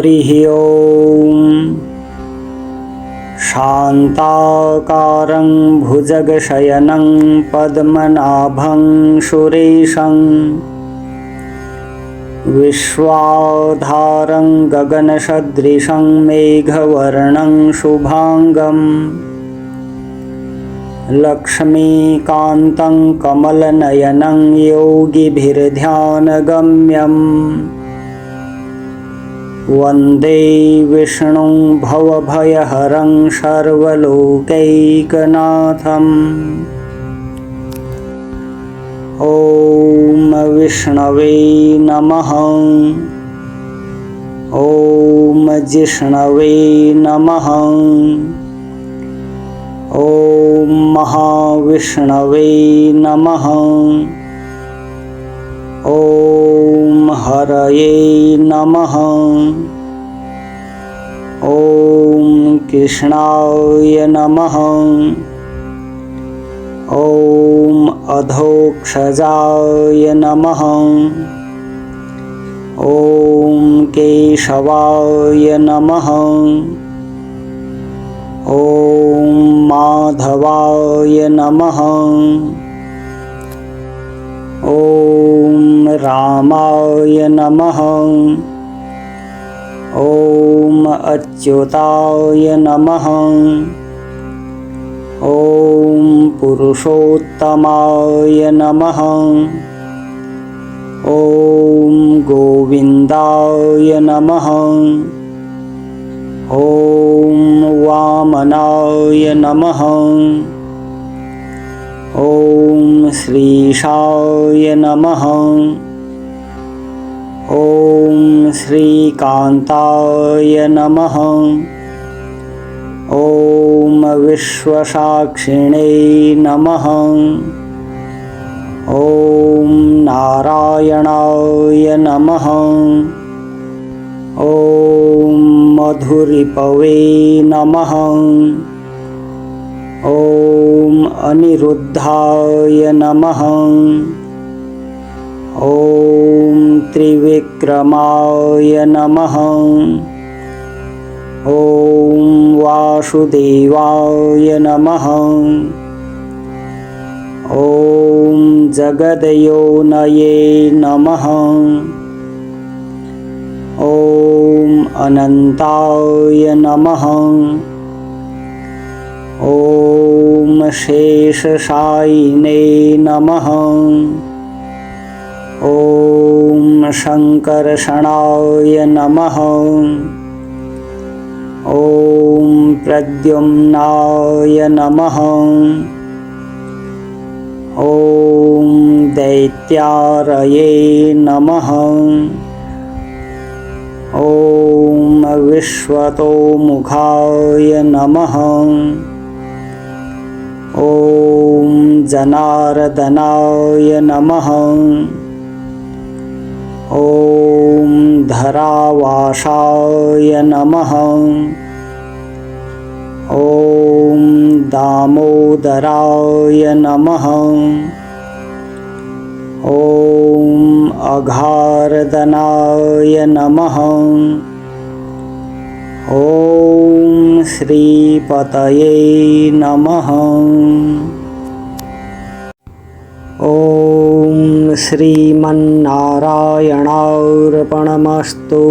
हरिः ओम्। शान्ताकारं भुजगशयनं पद्मनाभं सुरेशं विश्वाधारं गगनसदृशं मेघवर्णं शुभांगं लक्ष्मीकान्तं कमलनयनं योगिभिर्ध्यानगम्यम् वन्दे विष्णुं भवभयहरं सर्वलोकैकनाथम्। ॐ विष्णवे नमः। ॐ जिष्णवे नमः। ॐ महाविष्णवे नमः। ॐ हरये नमः। ॐ कृष्णाय नमः। ॐ अधोक्षजाय नमः। ॐ केशवाय नमः। ॐ माधवाय नमः। ॐ रामाय नमः। ॐ अच्युताय नमः। ॐ पुरुषोत्तमाय नमः। ॐ गोविन्दाय नमः। ॐ वामनाय नमः। ॐ श्रीशाय नमः। ॐ श्रीकान्ताय नमः। ॐ विश्वसाक्षिणे नमः। ॐ नारायणाय नमः। ॐ मधुरिपवे नमः। ॐ अनिरुद्धाय नमः। ॐ त्रिविक्रमाय नमः। ॐ वासुदेवाय नमः। ॐ जगदयोनये नमः। ॐ अनन्ताय नमः। ॐ शेषशायिने नमः। ॐ शङ्कर्षणाय नमः। ॐ प्रद्युम्नाय नमः। ॐ दैत्यारये नमः। ॐ विश्वतोमुखाय नमः। ॐ जनार्दनाय नमः। ॐ धरावासाय नमः। ॐ दामोदराय नमः। ॐ अघार्दनाय नमः। ॐ श्रीपतये नमः। ॐ श्रीमन्नारायणार्पणमस्तु।